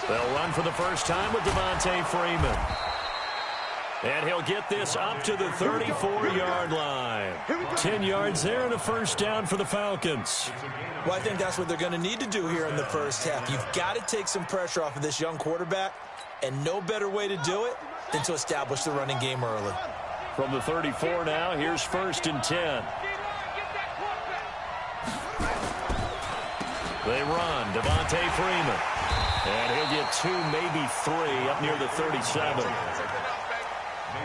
They'll run for the first time with Devontae Freeman. And he'll get this up to the 34-yard line. 10 yards there and a first down for the Falcons. Well, I think that's what they're going to need to do here in the first half. You've got to take some pressure off of this young quarterback, and no better way to do it than to establish the running game early. From the 34 now, here's 1st and 10. They run, Devontae Freeman. And he'll get 2, maybe 3, up near the 37.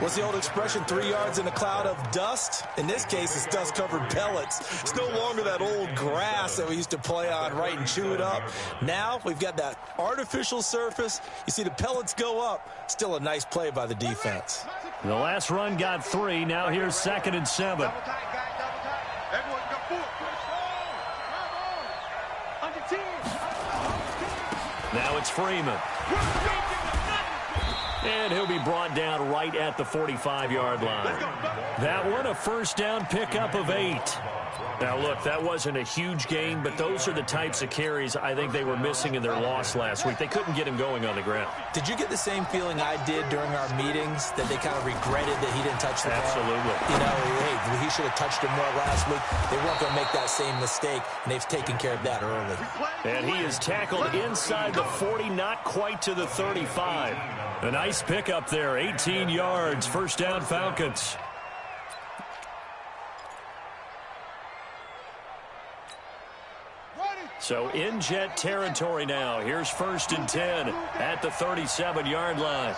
What's the old expression, 3 yards in a cloud of dust? In this case, it's dust-covered pellets. It's no longer that old grass that we used to play on, right, and chew it up. Now we've got that artificial surface. You see the pellets go up. Still a nice play by the defense. The last run got 3. Now here's 2nd and 7. Now it's Freeman. And he'll be brought down right at the 45-yard line. That one, a first down pickup of 8. Now, look, that wasn't a huge gain, but those are the types of carries I think they were missing in their loss last week. They couldn't get him going on the ground. Did you get the same feeling I did during our meetings, that they kind of regretted that he didn't touch the ball? Absolutely. You know, hey, he should have touched him more last week. They weren't going to make that same mistake, and they've taken care of that early. And he is tackled inside the 40, not quite to the 35. A nice pickup there, 18 yards, first down Falcons. So in Jet territory now. Here's 1st and 10 at the 37-yard line.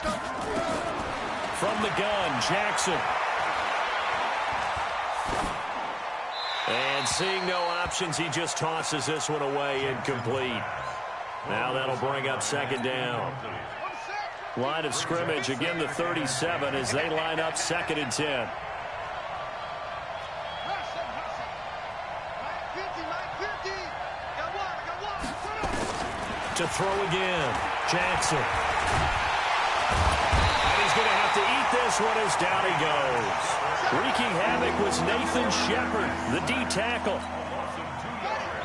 From the gun, Jackson. And seeing no options, he just tosses this one away, incomplete. Now that'll bring up 2nd down. Line of scrimmage, again the 37 as they line up 2nd and 10. To throw again, Jackson. And he's going to have to eat this one as down he goes. Wreaking havoc was Nathan Shepard, the D tackle.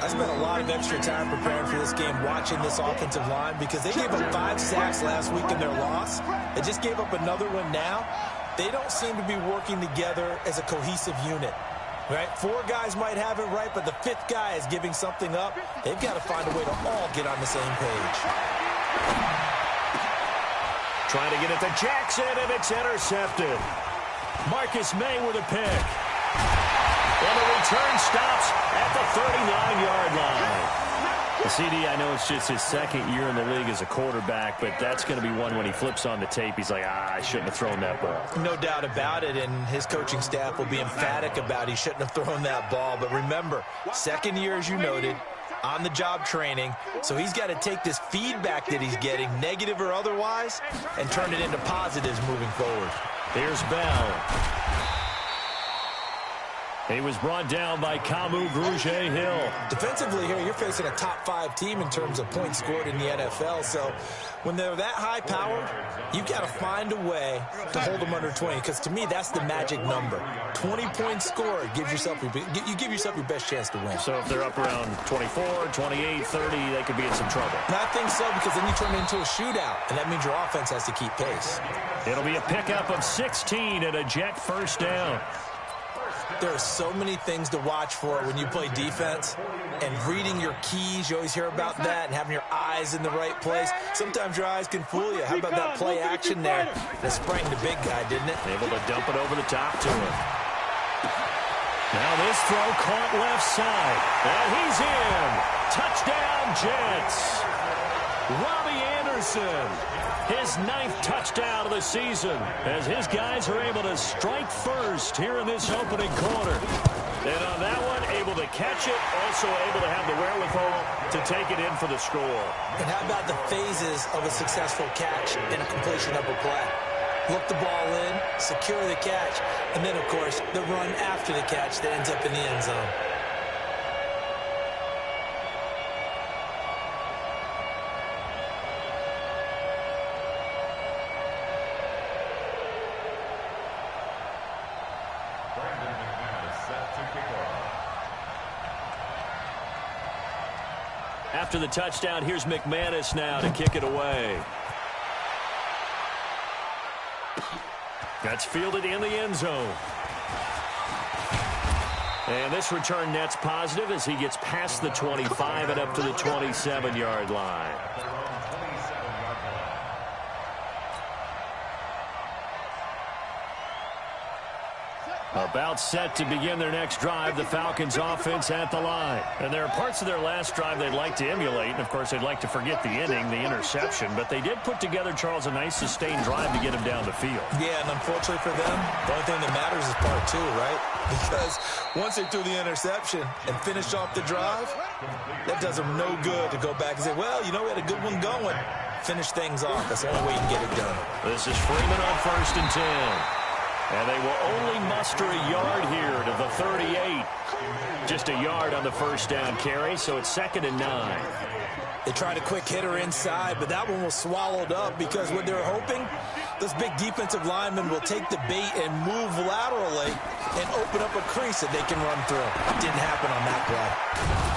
I spent a lot of extra time preparing for this game, watching this offensive line, because they gave up 5 sacks last week in their loss. They just gave up another one now. They don't seem to be working together as a cohesive unit. Right? 4 guys might have it right, but the 5th guy is giving something up. They've got to find a way to all get on the same page. Trying to get it to Jackson, and it's intercepted. Marcus May with a pick. And the return stops at the 39-yard line. CD, I know it's just his 2nd year in the league as a quarterback, but that's going to be one when he flips on the tape. He's like, I shouldn't have thrown that ball. No doubt about it, and his coaching staff will be emphatic about he shouldn't have thrown that ball. But remember, 2nd year, as you noted, on-the-job training, so he's got to take this feedback that he's getting, negative or otherwise, and turn it into positives moving forward. Here's Bell. He was brought down by Kamu Grugier-Hill. Defensively here, you're facing a top 5 team in terms of points scored in the NFL. So when they're that high powered, you've got to find a way to hold them under 20. Because to me, that's the magic number. 20 points scored gives yourself you give yourself your best chance to win. So if they're up around 24, 28, 30, they could be in some trouble. And I think so, because then you turn it into a shootout, and that means your offense has to keep pace. It'll be a pickup of 16 and a Jet first down. There are so many things to watch for when you play defense, and reading your keys, you always hear about that, and having your eyes in the right place. Sometimes your eyes can fool you. How about that play action there? That sprang the big guy, didn't it? Able to dump it over the top to him. Now this throw caught left side, and he's in. Touchdown, Jets. Robbie Anderson. His 9th touchdown of the season as his guys are able to strike first here in this opening quarter. And on that one, able to catch it, also able to have the wherewithal to take it in for the score. And how about the phases of a successful catch and a completion of a play? Look the ball in, secure the catch, and then, of course, the run after the catch that ends up in the end zone. After the touchdown, here's McManus now to kick it away. That's fielded in the end zone. And this return net's positive as he gets past the 25 and up to the 27-yard line. About set to begin their next drive, the Falcons offense at the line. And there are parts of their last drive they'd like to emulate, and of course they'd like to forget the inning, the interception, but they did put together, Charles, a nice sustained drive to get him down the field. Yeah, and unfortunately for them, the only thing that matters is part two, right? Because once they threw the interception and finished off the drive, that does them no good to go back and say, well, you know, we had a good one going. Finish things off. That's the only way you can get it done. This is Freeman on 1st and 10. And they will only muster a yard here to the 38. Just a yard on the first down carry, so it's 2nd and 9. They tried a quick hitter inside, but that one was swallowed up because what they're hoping, those big defensive linemen will take the bait and move laterally and open up a crease that they can run through. Didn't happen on that play.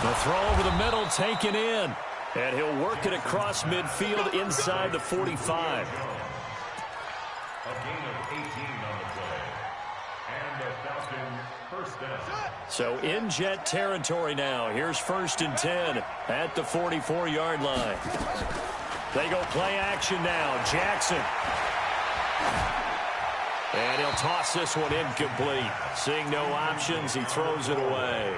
The throw over the middle taken in, and he'll work it across midfield inside the 45. So in Jet territory now. Here's 1st and 10 at the 44-yard line. They go play action now. Jackson. And he'll toss this one incomplete. Seeing no options, he throws it away.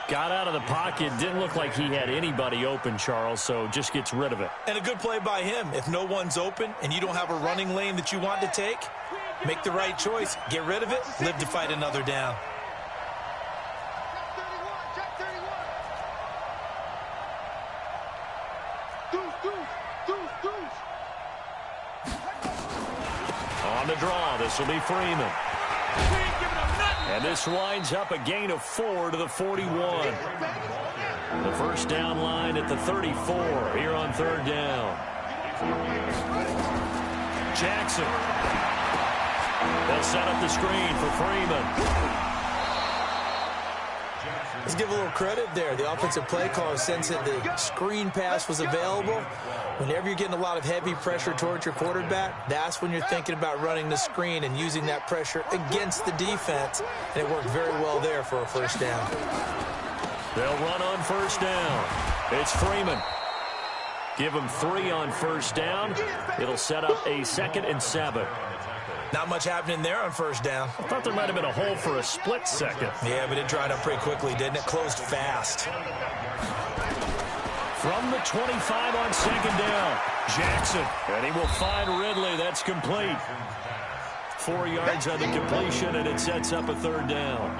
Got out of the pocket. Didn't look like he had anybody open, Charles, so just gets rid of it. And a good play by him. If no one's open and you don't have a running lane that you want to take, make the right choice. Get rid of it. Live to fight another down. On the draw, this will be Freeman. And this winds up a gain of 4 to the 41. The first down line at the 34 here on 3rd down. Jackson. They'll set up the screen for Freeman. Let's give a little credit there. The offensive play caller sensed that the screen pass was available. Whenever you're getting a lot of heavy pressure towards your quarterback, that's when you're thinking about running the screen and using that pressure against the defense. And it worked very well there for a first down. They'll run on 1st down. It's Freeman. Give him 3 on 1st down. It'll set up a 2nd and 7. Not much happening there on 1st down. I thought there might have been a hole for a split second. Yeah, but it dried up pretty quickly, didn't it? Closed fast. From the 25 on 2nd down, Jackson. And he will find Ridley. That's complete. 4 yards on the completion, and it sets up a 3rd down.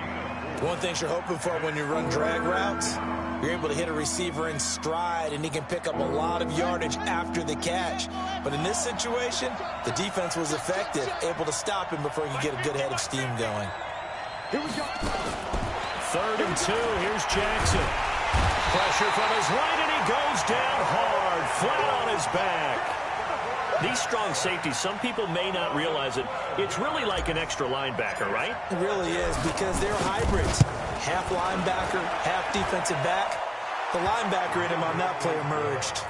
One thing you're hoping for when you run drag routes, you're able to hit a receiver in stride, and he can pick up a lot of yardage after the catch. But in this situation, the defense was effective, able to stop him before he could get a good head of steam going. Here we go. 3rd and 2. Here's Jackson. Pressure from his right, and he goes down hard, flat on his back. These strong safeties, some people may not realize it. It's really like an extra linebacker, right? It really is, because they're hybrids. Half linebacker, half defensive back. The linebacker in him on that play emerged.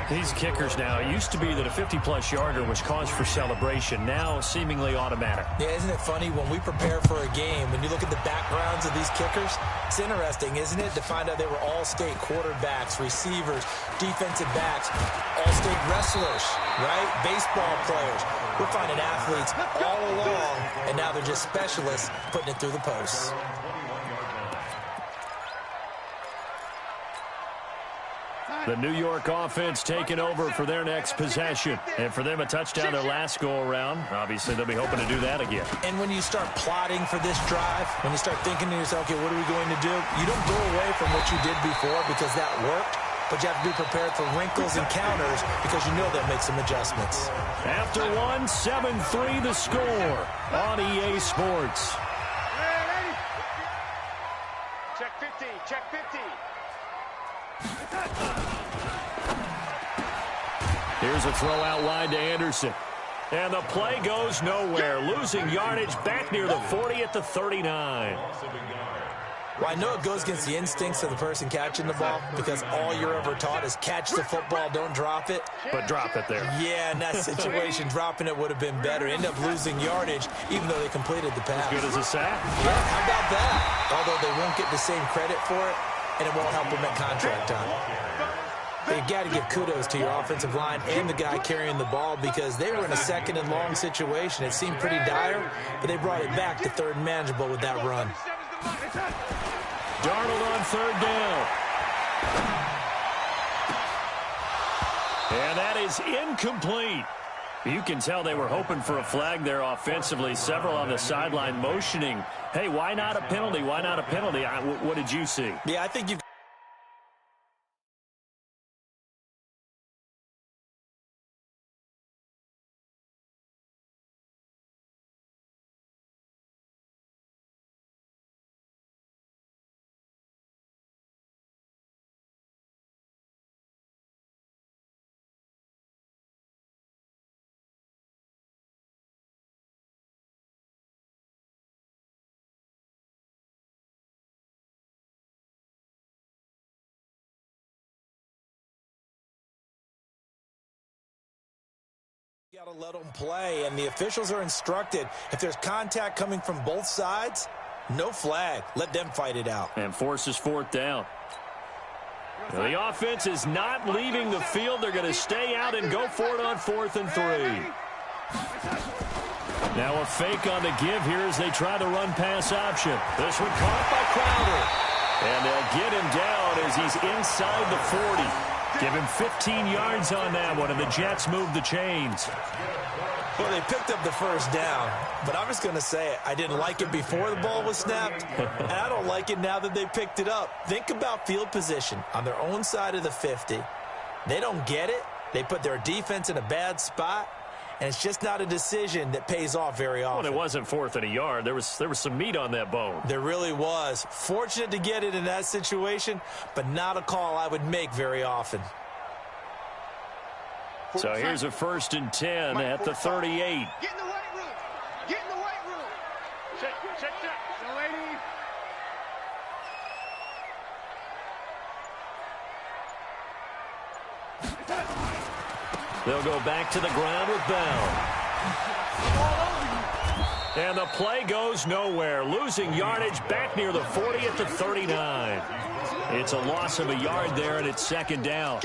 These kickers now, it used to be that a 50-plus yarder was cause for celebration. Now, seemingly automatic. Yeah, isn't it funny when we prepare for a game, when you look at the backgrounds of these kickers, it's interesting, isn't it, to find out they were all-state quarterbacks, receivers, defensive backs, all-state wrestlers, right? Baseball players. We're finding athletes all along, and now they're just specialists putting it through the posts. The New York offense taking over for their next possession. And for them, a touchdown their last go-around. Obviously, they'll be hoping to do that again. And when you start plotting for this drive, when you start thinking to yourself, okay, what are we going to do? You don't go away from what you did before because that worked, but you have to be prepared for wrinkles and counters because you know they'll make some adjustments. After 1, 7-3 the score on EA Sports. Check 50, check 50. Here's a throw out wide to Anderson. And the play goes nowhere. Losing yardage back near the 40 at the 39. Well, I know it goes against the instincts of the person catching the ball because all you're ever taught is catch the football, don't drop it. But drop it there. Yeah, in that situation, dropping it would have been better. End up losing yardage, even though they completed the pass. As good as a sack. Yeah, how about that? Although they won't get the same credit for it, and it won't help them at contract time. You got to give kudos to your offensive line and the guy carrying the ball because they were in a second and long situation. It seemed pretty dire, but they brought it back to third and manageable with that run. Darnold on third down. And that is incomplete. You can tell they were hoping for a flag there offensively. Several on the sideline motioning, hey, why not a penalty? Why not a penalty? What did you see? Yeah, I think you've got to let them play, and the officials are instructed if there's contact coming from both sides, no flag. Let them fight it out. And forces fourth down. The offense is not leaving the field. They're going to stay out and go for it on 4th and 3. Now a fake on the give here as they try the run-pass option. This one caught by Crowder. And they'll get him down as he's inside the 40. Give him 15 yards on that one, and the Jets move the chains. Well, they picked up the first down, but I'm just going to say it. I didn't like it before the ball was snapped, and I don't like it now that they picked it up. Think about field position on their own side of the 50. They don't get it. They put their defense in a bad spot, and it's just not a decision that pays off very often. Well, it wasn't 4th and a yard. There was some meat on that bone. There really was. Fortunate to get it in that situation, but not a call I would make very often. So here's a 1st and 10 at the 38. Get in the white room. Get in the white room. Check. The lady. They'll go back to the ground with Bell. And the play goes nowhere. Losing yardage back near the 40 at the 39. It's a loss of a yard there, and it's 2nd down.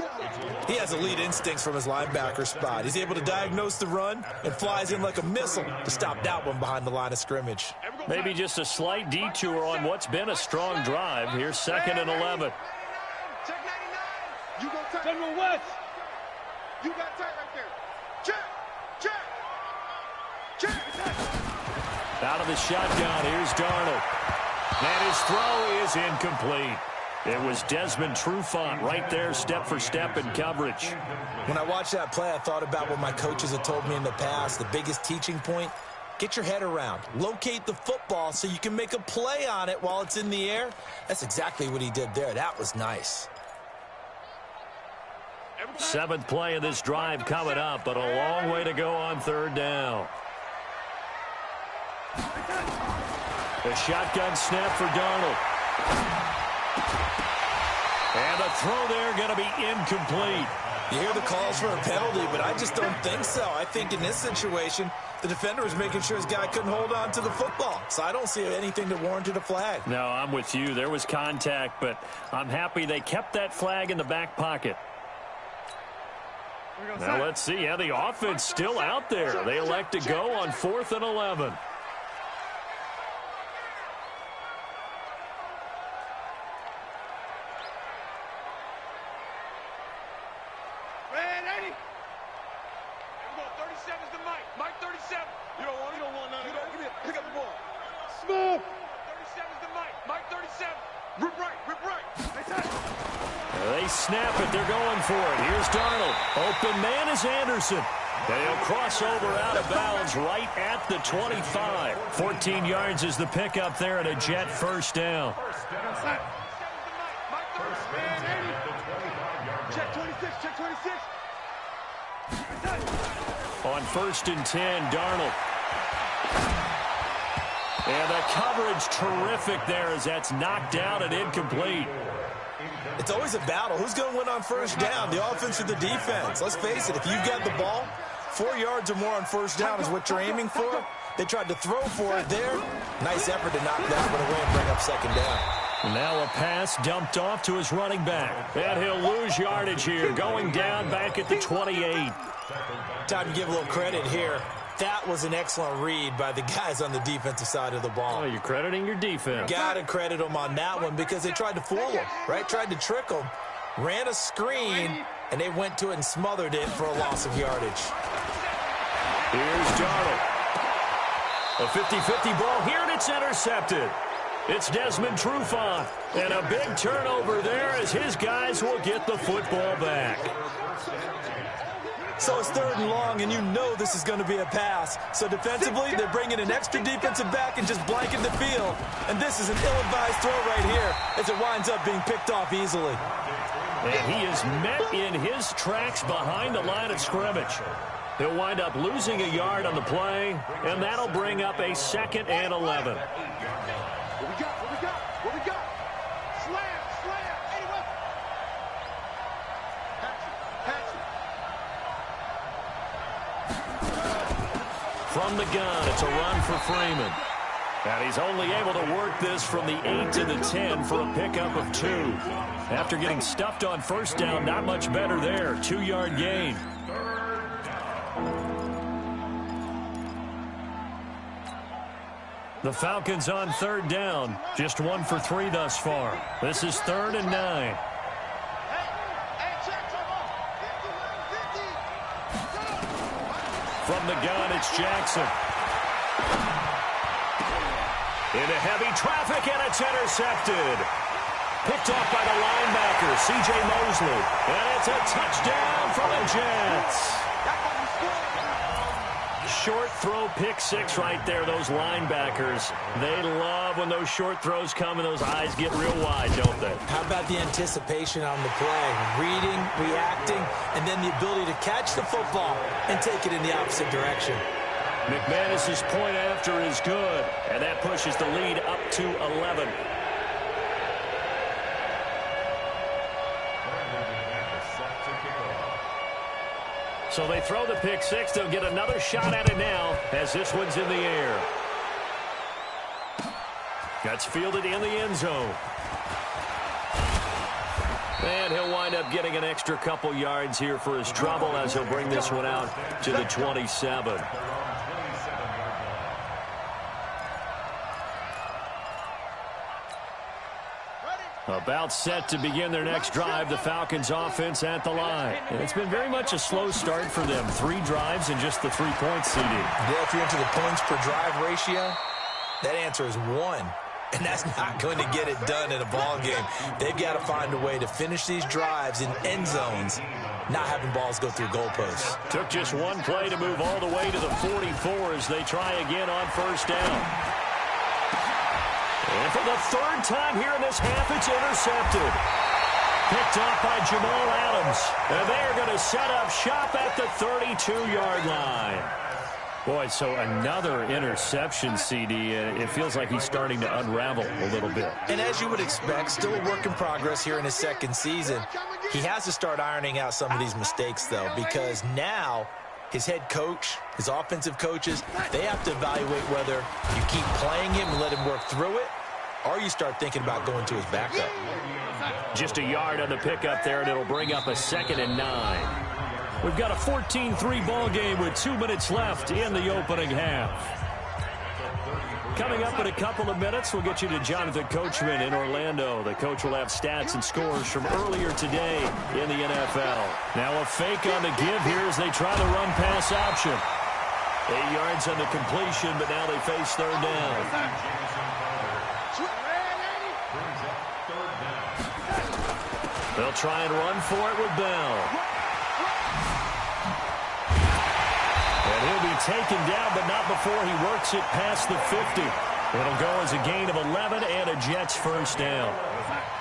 He has elite instincts from his linebacker spot. He's able to diagnose the run and flies in like a missile to stop that one behind the line of scrimmage. Maybe just a slight detour on what's been a strong drive. Here's 2nd and 11. Check 99. You go tight. General West. You got tight right there. Check. Out of the shotgun, here's Darnold. And his throw is incomplete. It was Desmond Trufant right there, step for step in coverage. When I watched that play, I thought about what my coaches had told me in the past. The biggest teaching point, get your head around. Locate the football so you can make a play on it while it's in the air. That's exactly what he did there. That was nice. 7th play of this drive coming up, but a long way to go on 3rd down. The shotgun snap for Darnold. And the throw there going to be incomplete. You hear the calls for a penalty, but I just don't think so. I think in this situation, the defender was making sure his guy couldn't hold on to the football. So I don't see anything that warranted a flag. No, I'm with you. There was contact, but I'm happy they kept that flag in the back pocket. Now let's see how the offense still out there. They elect to go on 4th and 11. Snap it. They're going for it. Here's Darnold. Open man is Anderson. And he'll cross over out of bounds right at the 25. 14 yards is the pickup there, and a Jet 1st down. Check 26. Check 26. On 1st and 10, Darnold. And the coverage terrific there as that's knocked down and incomplete. It's always a battle. Who's going to win on first down, the offense or the defense? Let's face it, if you've got the ball, 4 yards or more on first down is what you're aiming for. They tried to throw for it there. Nice effort to knock that one away and bring up second down. Now a pass dumped off to his running back. And he'll lose yardage here, going down back at the 28. Time to give a little credit here. That was an excellent read by the guys on the defensive side of the ball. Oh, you're crediting your defense. Got to credit them on that one because they tried to fool them, right? Tried to trick them. Ran a screen, and they went to it and smothered it for a loss of yardage. Here's Darnold. A 50-50 ball here, and it's intercepted. It's Desmond Trufant. And a big turnover there as his guys will get the football back. So it's 3rd and long, and you know this is going to be a pass. So defensively, they're bringing an extra defensive back and just blanking the field. And this is an ill-advised throw right here as it winds up being picked off easily. And he is met in his tracks behind the line of scrimmage. He'll wind up losing a yard on the play, and that'll bring up a 2nd and 11. What we got? Slam! Anyway. Patch it. From the gun, it's a run for Freeman. And he's only able to work this from the 8 to the 10 for a pickup of 2. After getting stuffed on first down, not much better there. 2-yard gain. The Falcons on 3rd down. Just 1 for 3 thus far. This is 3rd and 9. From the gun, it's Jackson. Into heavy traffic, and it's intercepted. Picked off by the linebacker, C.J. Mosley. And it's a touchdown for the Jets. Short throw, pick 6 right there, those linebackers. They love when those short throws come and those eyes get real wide, don't they? How about the anticipation on the play? Reading, reacting, and then the ability to catch the football and take it in the opposite direction. McManus's point after is good, and that pushes the lead up to 11. So they throw the pick 6. They'll get another shot at it now as this one's in the air. That's fielded in the end zone. And he'll wind up getting an extra couple yards here for his trouble as he'll bring this one out to the 27. About set to begin their next drive, the Falcons offense at the line. And it's been very much a slow start for them. 3 drives and just the 3-point seeding. Yeah, if you're into the points per drive ratio, that answer is 1. And that's not going to get it done in a ball game. They've got to find a way to finish these drives in end zones, not having balls go through goalposts. Took just 1 play to move all the way to the 44 as they try again on first down. And for the 3rd time here in this half, it's intercepted. Picked off by Jamal Adams. And they're going to set up shop at the 32-yard line. Boy, so another interception, CD. It feels like he's starting to unravel a little bit. And as you would expect, still a work in progress here in his 2nd season. He has to start ironing out some of these mistakes, though, because now his head coach, his offensive coaches, they have to evaluate whether you keep playing him and let him work through it, or you start thinking about going to his backup. Just a yard on the pickup there, and it'll bring up a 2nd and 9. We've got a 14-3 ball game with 2 minutes left in the opening half. Coming up in a couple of minutes, we'll get you to Jonathan Coachman in Orlando. The coach will have stats and scores from earlier today in the NFL. Now a fake on the give here as they try the run-pass option. 8 yards on the completion, but now they face 3rd down. They'll try and run for it with Bell. And he'll be taken down, but not before he works it past the 50. It'll go as a gain of 11 and a Jets first down.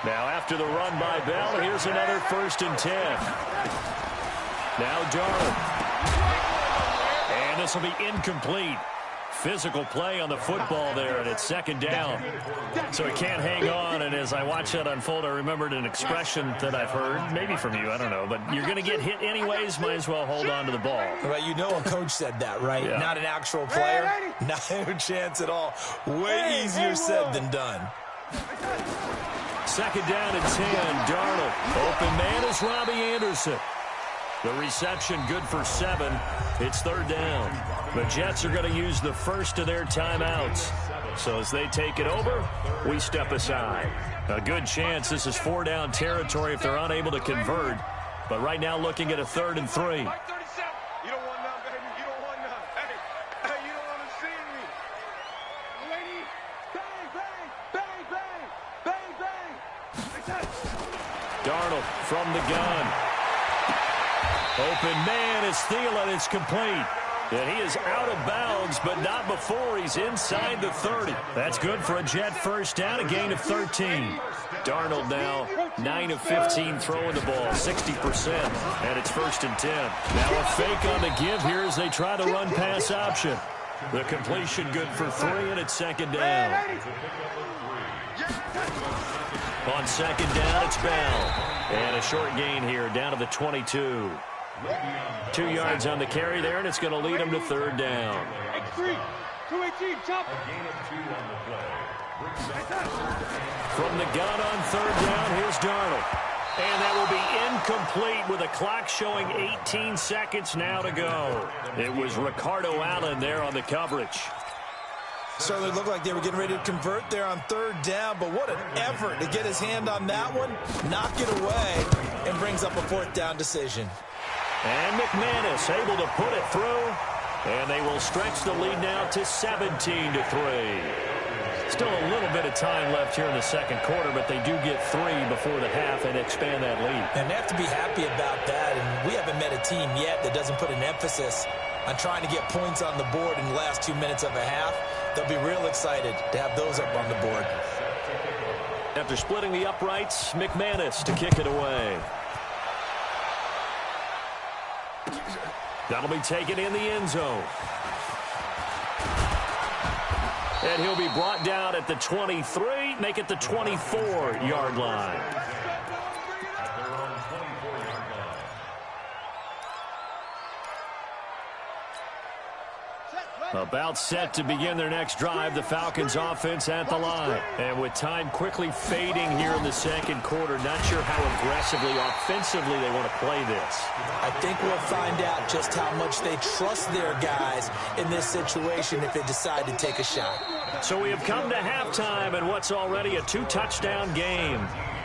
Now after the run by Bell, here's another 1st and 10. Now Darnold. And this will be incomplete. Physical play on the football there, and it's second down. So he can't hang on, and as I watch that unfold, I remembered an expression that I've heard, maybe from you, I don't know, but you're going to get hit anyways, might as well hold on to the ball. Well, you know a coach said that, right? Yeah. Not an actual player. Not a chance at all. Way easier said than done. Second down and 10, Darnold. Open man is Robbie Anderson. The reception good for 7. It's third down. The Jets are going to use the first of their timeouts. So as they take it over, we step aside. A good chance this is 4-down territory if they're unable to convert. But right now looking at a 3rd and 3. You don't want none, baby. You don't want none. Hey, you don't want to see me. Lady, bang, bang, bang, bang, bang, bang. Darnold from the gun. Open man is Thielen. It's complete. And he is out of bounds, but not before he's inside the 30. That's good for a Jet first down, a gain of 13. Darnold now 9 of 15 throwing the ball, 60%, and it's 1st and 10. Now a fake on the give here as they try the run pass option. The completion good for 3, and it's second down. On second down, it's Bell. And a short gain here down to the 22. 2 yards on the carry there, and it's going to lead him to 3rd down. From the gun on 3rd down, here's Darnold. And that will be incomplete with a clock showing 18 seconds now to go. It was Ricardo Allen there on the coverage. Certainly looked like they were getting ready to convert there on 3rd down, but what an effort to get his hand on that one, knock it away, and brings up a 4th down decision. And McManus able to put it through, and they will stretch the lead now to 17-3. Still a little bit of time left here in the second quarter, but they do get 3 before the half and expand that lead. And they have to be happy about that, and we haven't met a team yet that doesn't put an emphasis on trying to get points on the board in the last 2 minutes of a half. They'll be real excited to have those up on the board. After splitting the uprights, McManus to kick it away. That'll be taken in the end zone. And he'll be brought down at the 23, make it the 24-yard line. About set to begin their next drive, the Falcons offense at the line. And with time quickly fading here in the second quarter, not sure how aggressively, offensively they want to play this. I think we'll find out just how much they trust their guys in this situation if they decide to take a shot. So we have come to halftime in what's already a 2-touchdown game.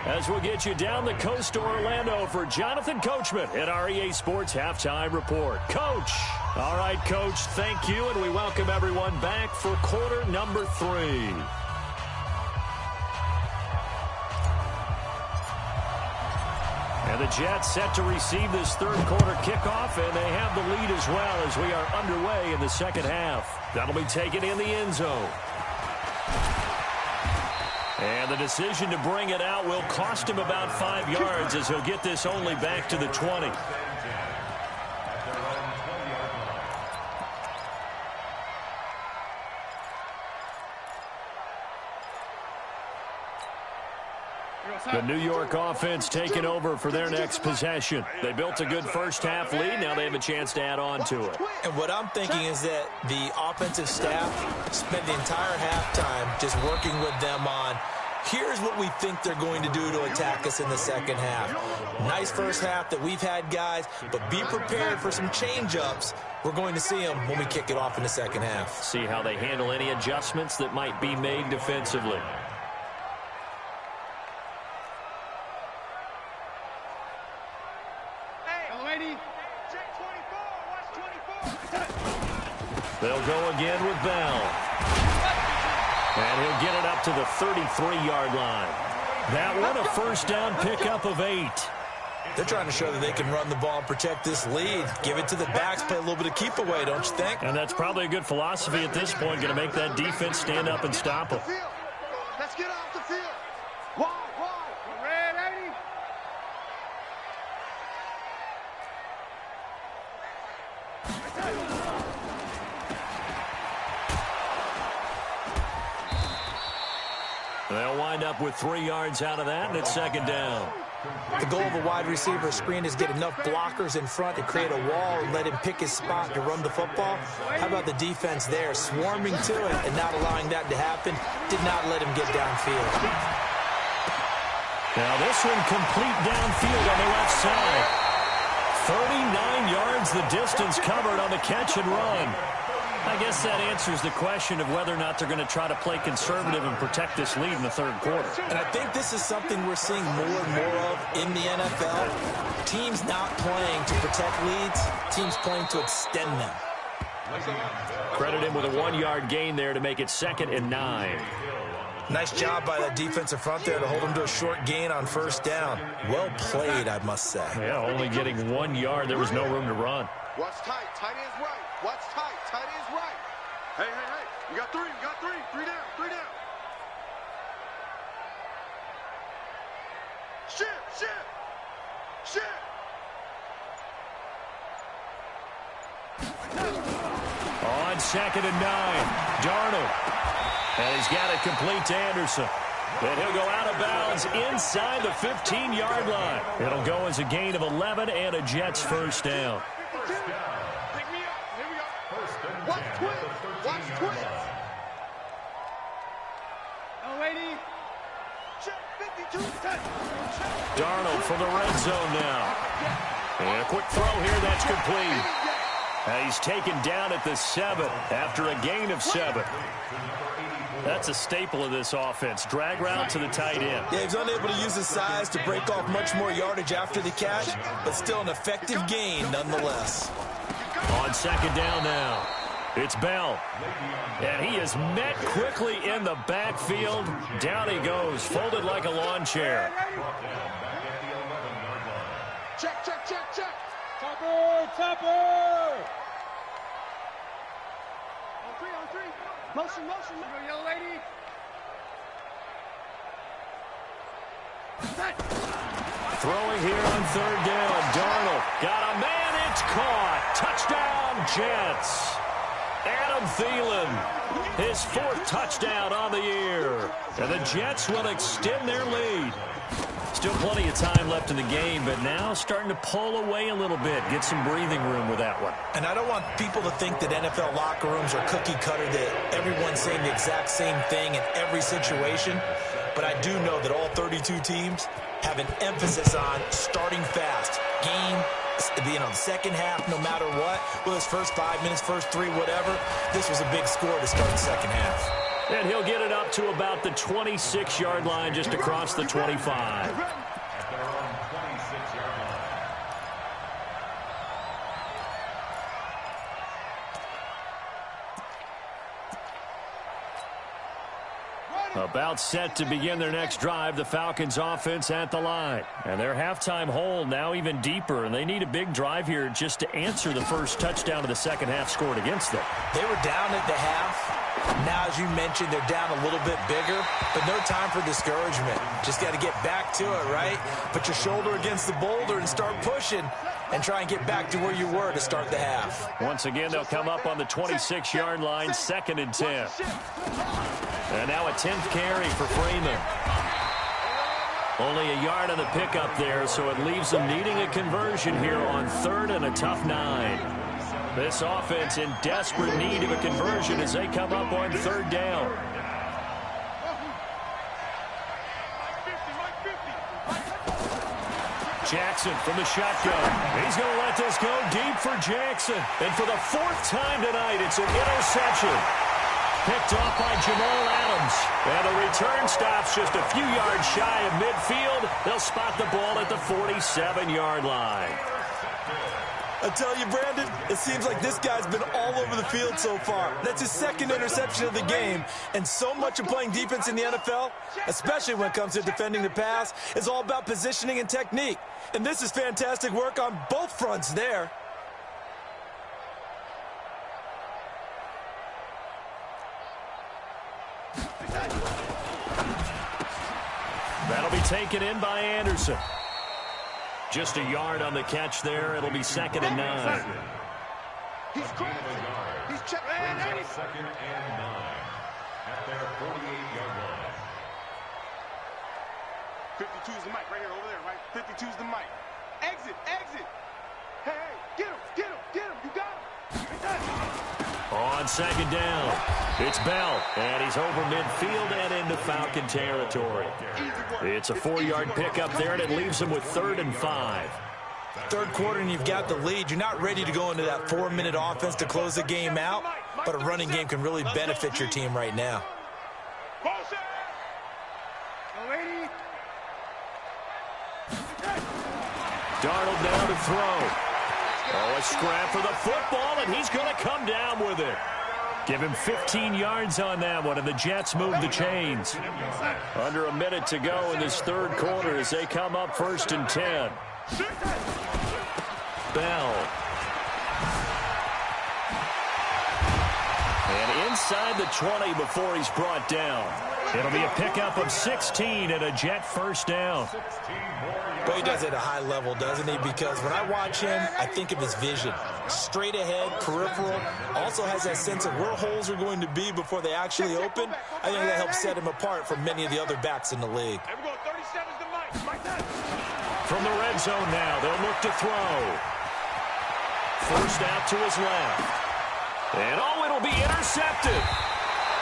As we'll get you down the coast to Orlando for Jonathan Coachman at our EA Sports Halftime Report. Coach. All right, Coach, thank you, and we welcome everyone back for quarter number 3. And the Jets set to receive this third quarter kickoff, and they have the lead as well as we are underway in the second half. That'll be taken in the end zone. And the decision to bring it out will cost him about 5 yards as he'll get this only back to the 20. The New York offense taking over for their next possession. They built a good first-half lead. Now they have a chance to add on to it. And what I'm thinking is that the offensive staff spent the entire halftime just working with them on, here's what we think they're going to do to attack us in the second half. Nice first half that we've had, guys, but be prepared for some change-ups. We're going to see them when we kick it off in the second half. See how they handle any adjustments that might be made defensively. They'll go again with Bell. And he'll get it up to the 33-yard line. That one a first down pickup of 8. They're trying to show that they can run the ball and protect this lead. Give it to the backs, play a little bit of keep away, don't you think? And that's probably a good philosophy at this point, going to make that defense stand up and stop them. Let's get off the field. Wide. Red 80. They'll wind up with 3 yards out of that, and it's second down. The goal of a wide receiver screen is get enough blockers in front to create a wall and let him pick his spot to run the football. How about the defense there, swarming to it and not allowing that to happen? Did not let him get downfield. Now this one complete downfield on the left side. 39 yards the distance covered on the catch and run. I guess that answers the question of whether or not they're going to try to play conservative and protect this lead in the third quarter. And I think this is something we're seeing more and more of in the NFL. Teams not playing to protect leads, teams playing to extend them. Credit him with a 1-yard gain there to make it 2nd and 9. Nice job by that defensive front there to hold him to a short gain on first down. Well played, I must say. Yeah, only getting 1 yard. There was no room to run. Watch tight. Tight is right. Watch tight. Tight is right. Hey, hey, hey. You got 3. You got 3. 3 down. 3 down. Shift. Shift. Shift. On 2nd and 9. Darnold. And he's got it complete to Anderson. And he'll go out of bounds inside the 15-yard line. It'll go as a gain of 11 and a Jets first down. Pick me up. Here we go. Watch twist. Watch twist. Oh, lady. Check 52. Check. Darnold from the red zone now. And a quick throw here. That's complete. He's taken down at the 7 after a gain of 7. That's a staple of this offense. Drag route to the tight end. Yeah, he's unable to use his size to break off much more yardage after the catch, but still an effective gain nonetheless. On 2nd down now, it's Bell. And he is met quickly in the backfield. Down he goes, folded like a lawn chair. Check, check, check, check. Topper, topper. On 3. Motion, motion. Go, yellow lady. Throwing here on 3rd down. Darnold got a man. It's caught. Touchdown, Jets. Adam Thielen, his 4th touchdown on the year. And the Jets will extend their lead. Still plenty of time left in the game, but now starting to pull away a little bit. Get some breathing room with that one. And I don't want people to think that NFL locker rooms are cookie cutter, that everyone's saying the exact same thing in every situation. But I do know that all 32 teams have an emphasis on starting fast. Game, the second half, no matter what. Well, his first 5 minutes, first 3, whatever. This was a big score to start the second half. And he'll get it up to about the 26-yard line, just across the 25. About set to begin their next drive, the Falcons offense at the line. And their halftime hole now even deeper, and they need a big drive here just to answer the first touchdown of the second half scored against them. They were down at the half. Now, as you mentioned, they're down a little bit bigger, but no time for discouragement. Just got to get back to it, right? Put your shoulder against the boulder and start pushing and try and get back to where you were to start the half. Once again, they'll come up on the 26-yard line, 2nd and 10. And now a 10th carry for Freeman. Only a yard on the pickup there, so it leaves them needing a conversion here on 3rd and a tough 9. This offense in desperate need of a conversion as they come up on 3rd down. Jackson from the shotgun. He's going to let this go deep for Jackson. And for the 4th time tonight, it's an interception. Picked off by Jamal Adams. And the return stops just a few yards shy of midfield. They'll spot the ball at the 47-yard line. I tell you, Brandon, it seems like this guy's been all over the field so far. That's his 2nd interception of the game. And so much of playing defense in the NFL, especially when it comes to defending the pass, is all about positioning and technique. And this is fantastic work on both fronts there. That'll be taken in by Anderson. Just a yard on the catch there. It'll be 2nd and 9. He's crazy. He's checking. 2nd and 9 at their 48-yard line. 52 is the mic right here, over there, right? 52 is the mic. Exit, exit. Hey, hey, get him, get him, get him. You got him. On second down, it's Bell, and he's over midfield and into Falcon territory. It's a 4-yard pickup there, and it leaves him with 3rd and 5. Third quarter and you've got the lead. You're not ready to go into that 4-minute offense to close the game out, but a running game can really benefit your team right now. Darnold down to throw. Oh, a scrap for the football, and he's going to come down with it. Give him 15 yards on that one, and the Jets move the chains. Under a minute to go in this third quarter as they come up 1st and 10. Bell. And inside the 20 before he's brought down. It'll be a pickup of 16 and a Jet first down. But he does it at a high level, doesn't he? Because when I watch him, I think of his vision. Straight ahead, peripheral. Also has that sense of where holes are going to be before they actually open. I think that helps set him apart from many of the other backs in the league. From the red zone now, they'll look to throw. First out to his left. And oh, it'll be intercepted.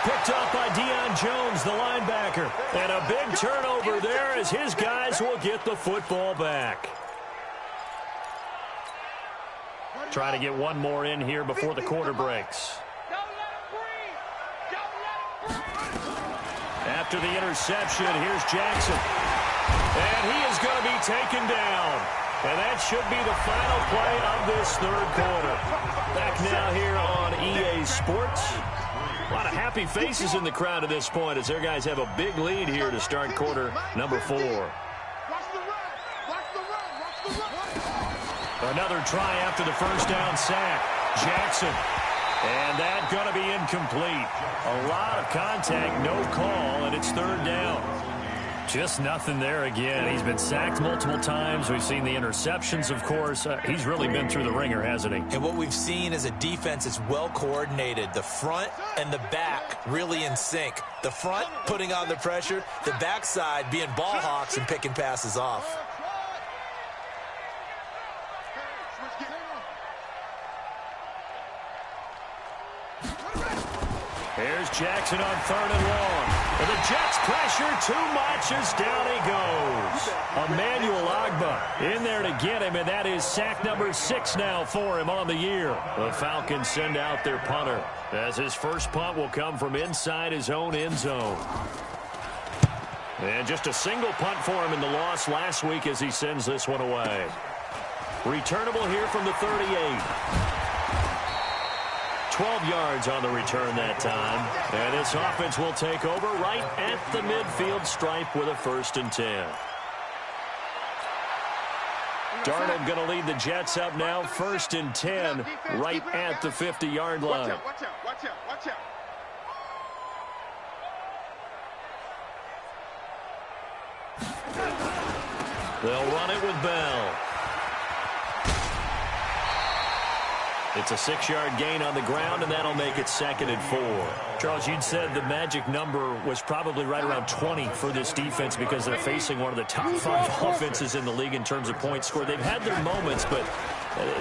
Picked up by Deion Jones, the linebacker. And a big turnover there as his guys will get the football back. Trying to get one more in here before the quarter breaks. After the interception, here's Jackson. And he is going to be taken down. And that should be the final play of this third quarter. Back now here on EA Sports. A lot of happy faces in the crowd at this point as their guys have a big lead here to start quarter number 4. Another try after the first down sack. Jackson. And that going to be incomplete. A lot of contact, no call, and it's 3rd down. Just nothing there again. He's been sacked multiple times. We've seen the interceptions, of course. He's really been through the ringer, hasn't he? And what we've seen is a defense that's well coordinated. The front and the back really in sync. The front putting on the pressure. The backside being ball hawks and picking passes off. Here's Jackson on 3rd and long. And the Jets pressure too much as down he goes. Emmanuel Ogbah in there to get him, and that is sack number 6 now for him on the year. The Falcons send out their punter as his first punt will come from inside his own end zone. And just a single punt for him in the loss last week as he sends this one away. Returnable here from the 38. 12 yards on the return that time. And this offense will take over right at the midfield stripe with a 1st and 10. Darnold going to lead the Jets up now, 1st and 10, right at the 50-yard line. Watch out, watch out, watch out, watch out. They'll run it with Bell. It's a 6-yard gain on the ground, and that'll make it 2nd and 4. Charles, you'd said the magic number was probably right around 20 for this defense because they're facing one of the top 5 offenses in the league in terms of points scored. They've had their moments, but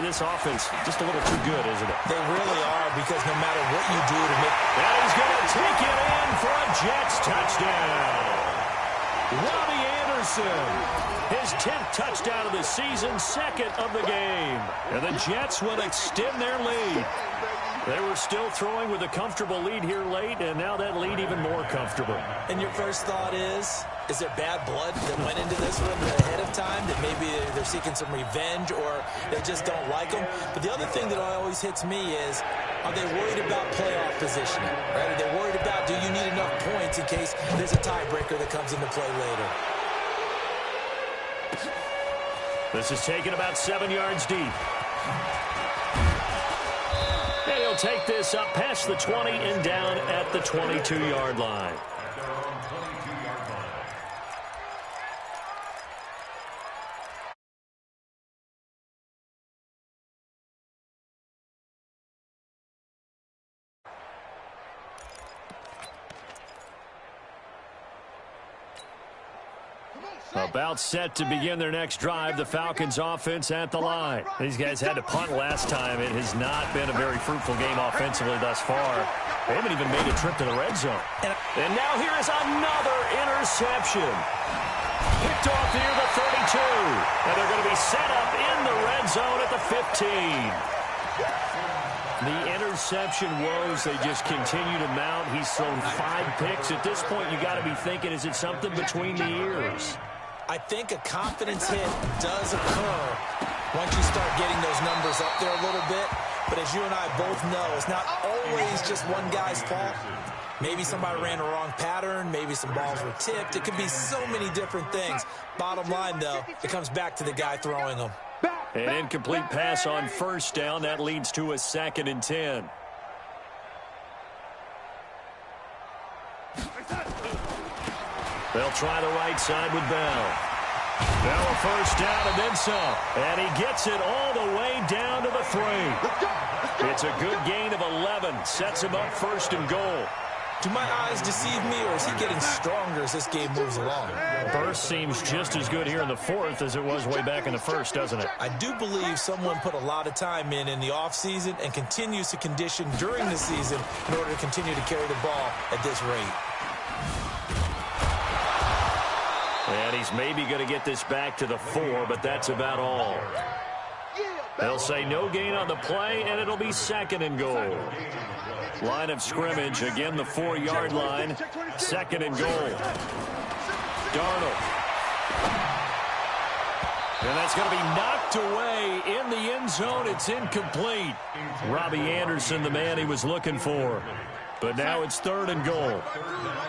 this offense just a little too good, isn't it? They really are, because no matter what you do to make... And he's going to take it in for a Jets touchdown. Robbie Anderson. His 10th touchdown of the season, 2nd of the game. And the Jets will extend their lead. They were still throwing with a comfortable lead here late, and now that lead even more comfortable. And your first thought is there bad blood that went into this one ahead of time, that maybe they're seeking some revenge or they just don't like them? But the other thing that always hits me is, are they worried about playoff positioning? Right? Are they worried about, do you need enough points in case there's a tiebreaker that comes into play later? This is taken about 7 yards deep. And he'll take this up past the 20 and down at the 22-yard line. About set to begin their next drive, the Falcons offense at the line. These guys had to punt last time. It has not been a very fruitful game offensively thus far. They haven't even made a trip to the red zone. And now here is another interception. Picked off near the 32. And they're going to be set up in the red zone at the 15. The interception woes, they just continue to mount. He's thrown 5 picks. At this point, you got to be thinking, is it something between the ears? I think a confidence hit does occur once you start getting those numbers up there a little bit. But as you and I both know, it's not always just one guy's fault. Maybe somebody ran a wrong pattern. Maybe some balls were tipped. It could be so many different things. Bottom line, though, it comes back to the guy throwing them. An incomplete pass on first down. That leads to a 2nd and 10. They'll try the right side with Bell. Bell a first down and then some. And he gets it all the way down to the 3. It's a good gain of 11. Sets him up 1st and goal. Do my eyes deceive me, or is he getting stronger as this game moves along? Burst seems just as good here in the 4th as it was way back in the 1st, doesn't it? I do believe someone put a lot of time in the offseason and continues to condition during the season in order to continue to carry the ball at this rate. And he's maybe going to get this back to the 4, but that's about all. They'll say no gain on the play, and it'll be 2nd and goal. Line of scrimmage, again the 4-yard line. 2nd and goal. Darnold. And that's going to be knocked away in the end zone. It's incomplete. Robbie Anderson, the man he was looking for. But now it's 3rd and goal.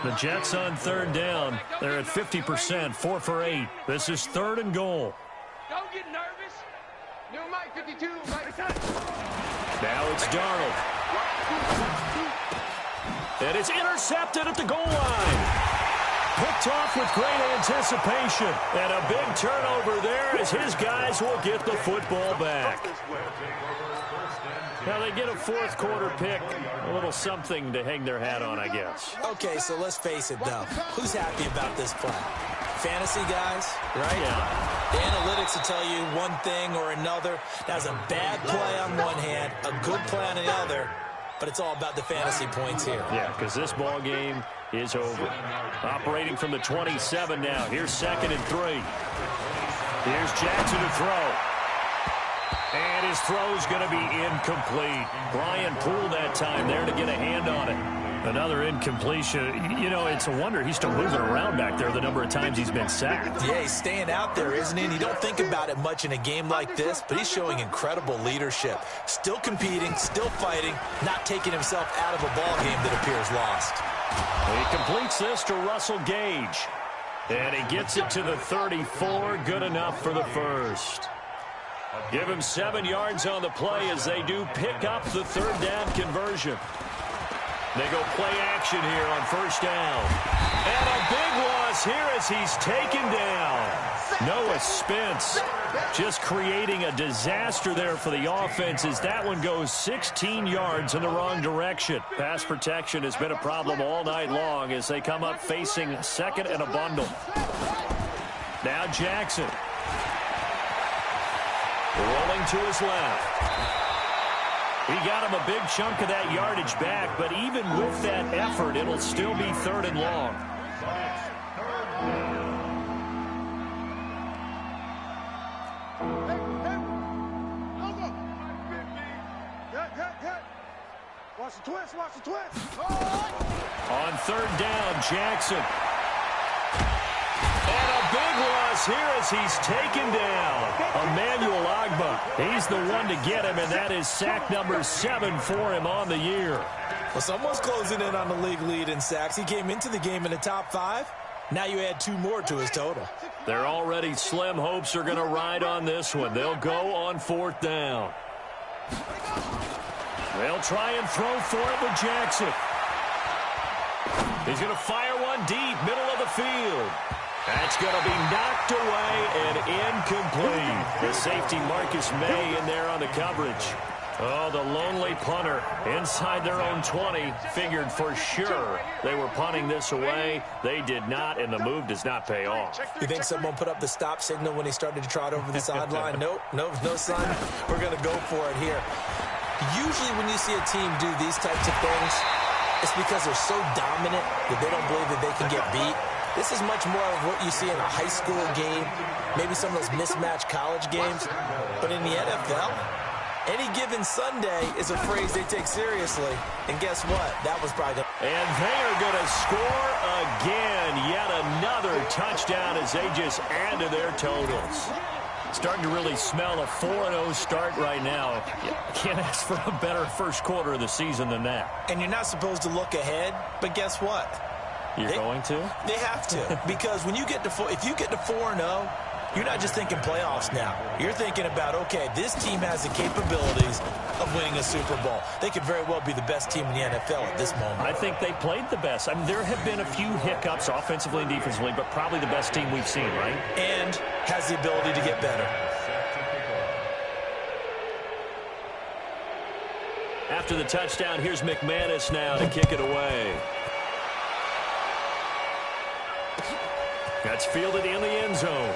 The Jets on 3rd down. They're at 50%, 4 for 8. This is 3rd and goal. Don't get nervous. New Mike 52. Now it's Darnold. And it's intercepted at the goal line. Picked off with great anticipation. And a big turnover there as his guys will get the football back. Now they get a 4th quarter pick. A little something to hang their hat on, I guess. Okay, so let's face it, though. Who's happy about this play? Fantasy guys, right? Yeah. The analytics will tell you one thing or another. That's a bad play on one hand, a good play on the other, but it's all about the fantasy points here. Yeah, because this ball game is over. Operating from the 27 now. Here's 2nd and 3. Here's Jackson to throw. And his throw's going to be incomplete. Brian Poole that time there to get a hand on it. Another incompletion. You know, it's a wonder he's still moving around back there the number of times he's been sacked. Yeah, he's staying out there, isn't he? And you don't think about it much in a game like this, but he's showing incredible leadership. Still competing, still fighting, not taking himself out of a ball game that appears lost. He completes this to Russell Gage. And he gets it to the 34. Good enough for the 1st. Give him 7 yards on the play as they do pick up the 3rd down conversion. They go play action here on 1st down. And a big loss here as he's taken down. Noah Spence just creating a disaster there for the offense as that one goes 16 yards in the wrong direction. Pass protection has been a problem all night long as they come up facing 2nd and a bundle. Now Jackson. Rolling to his left. He got him a big chunk of that yardage back, but even with that effort, it'll still be 3rd and long. Watch the twist, watch the twist. On 3rd down, Jackson. And a big loss here as he's taken down. Emmanuel Ogbah. He's the one to get him, and that is sack number 7 for him on the year. Well, someone's closing in on the league lead in sacks. He came into the game in the top 5. Now you add 2 more to his total. Their already slim hopes are going to ride on this one. They'll go on 4th down. They'll try and throw for it with Jackson. He's going to fire one deep, middle of the field. That's going to be knocked away and incomplete. The safety Marcus May in there on the coverage. Oh, the lonely punter inside their own 20 figured for sure they were punting this away. They did not, and the move does not pay off. You think someone put up the stop signal when he started to trot over the sideline? Nope, no, son. We're going to go for it here. Usually when you see a team do these types of things, it's because they're so dominant that they don't believe that they can get beat. This is much more of what you see in a high school game, maybe some of those mismatched college games. But in the NFL, any given Sunday is a phrase they take seriously. And guess what? That was probably And they are going to score again. Yet another touchdown as they just add to their totals. Starting to really smell a 4-0 start right now. Can't ask for a better first quarter of the season than that. And you're not supposed to look ahead, but guess what? You're going to? They have to. Because when you get to if you get to 4-0, you're not just thinking playoffs now. You're thinking about, okay, this team has the capabilities of winning a Super Bowl. They could very well be the best team in the NFL at this moment. I think they played the best. I mean, there have been a few hiccups offensively and defensively, but probably the best team we've seen, right? And has the ability to get better. After the touchdown, here's McManus now to kick it away. That's fielded in the end zone.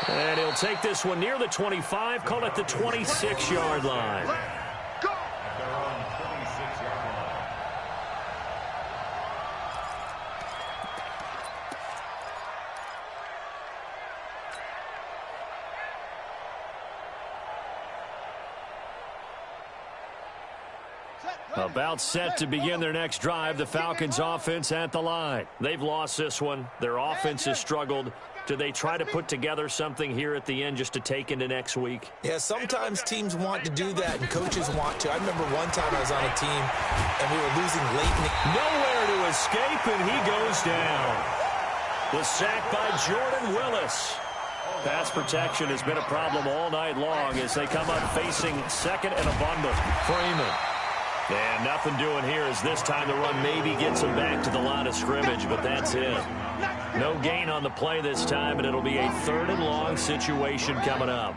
And he'll take this one near the 25, call it the 26-yard line. About set to begin their next drive, the Falcons offense at the line. They've lost this one. Their offense has struggled. Do they try to put together something here at the end just to take into next week? Yeah, sometimes teams want to do that and coaches want to. I remember one time I was on a team and we were losing late in the... Nowhere to escape, and he goes down. The sack by Jordan Willis. Pass protection has been a problem all night long as they come up facing second and a bundle. Freeman. And nothing doing here as this time the run maybe gets him back to the line of scrimmage, but that's it. No gain on the play this time, and it'll be a 3rd and long situation coming up.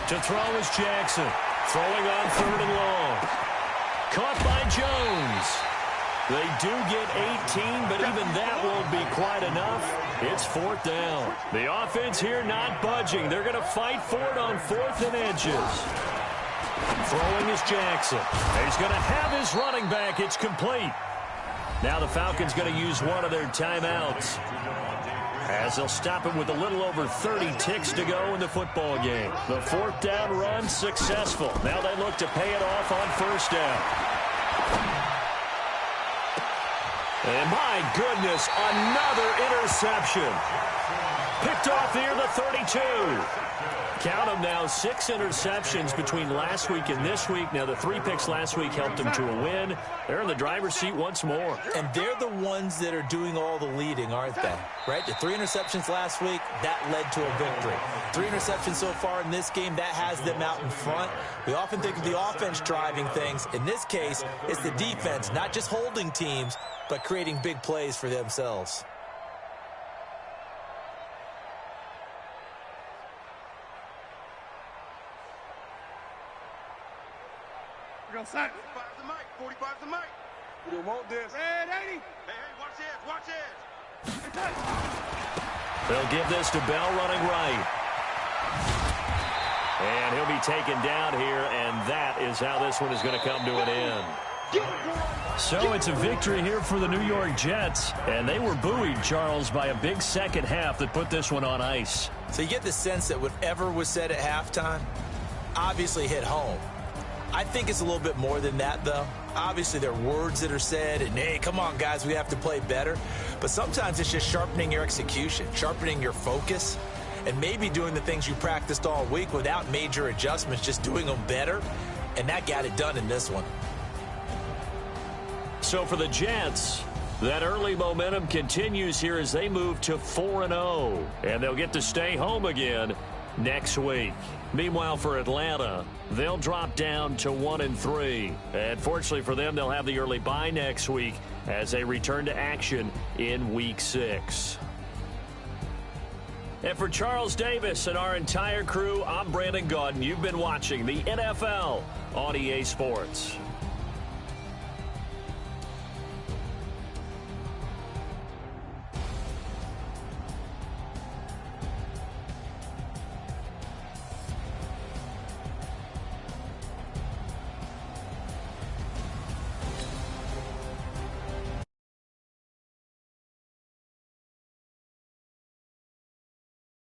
To throw is Jackson. Throwing on 3rd and long. Caught by Jones. They do get 18, but even that won't be quite enough. It's 4th down. The offense here not budging. They're going to fight for it on 4th and inches. Throwing is Jackson. He's going to have his running back. It's complete. Now the Falcons going to use one of their timeouts, as they'll stop him with a little over 30 ticks to go in the football game. The 4th down run successful. Now they look to pay it off on 1st down. And my goodness, another interception. Picked off near the 32. Count them now, 6 interceptions between last week and this week. Now, the 3 picks last week helped them to a win. They're in the driver's seat once more. And they're the ones that are doing all the leading, aren't they? Right? The 3 interceptions last week, that led to a victory. 3 interceptions so far in this game, that has them out in front. We often think of the offense driving things. In this case, it's the defense, not just holding teams, but creating big plays for themselves. We're going to sack. 45's the mic. 45's the mic. We don't want this. Red 80. Hey, watch this. Watch this. They'll give this to Bell running right. And he'll be taken down here, and that is how this one is going to come to an end. So it's a victory here for the New York Jets, and they were buoyed, Charles, by a big second half that put this one on ice. So you get the sense that whatever was said at halftime obviously hit home. I think it's a little bit more than that, though. Obviously, there are words that are said, and, hey, come on, guys, we have to play better. But sometimes it's just sharpening your execution, sharpening your focus, and maybe doing the things you practiced all week without major adjustments, just doing them better. And that got it done in this one. So for the Jets, that early momentum continues here as they move to 4-0. And they'll get to stay home again next week. Meanwhile, for Atlanta, they'll drop down to 1-3. And fortunately for them, they'll have the early bye next week as they return to action in Week 6. And for Charles Davis and our entire crew, I'm Brandon Gaudin. You've been watching the NFL on EA Sports.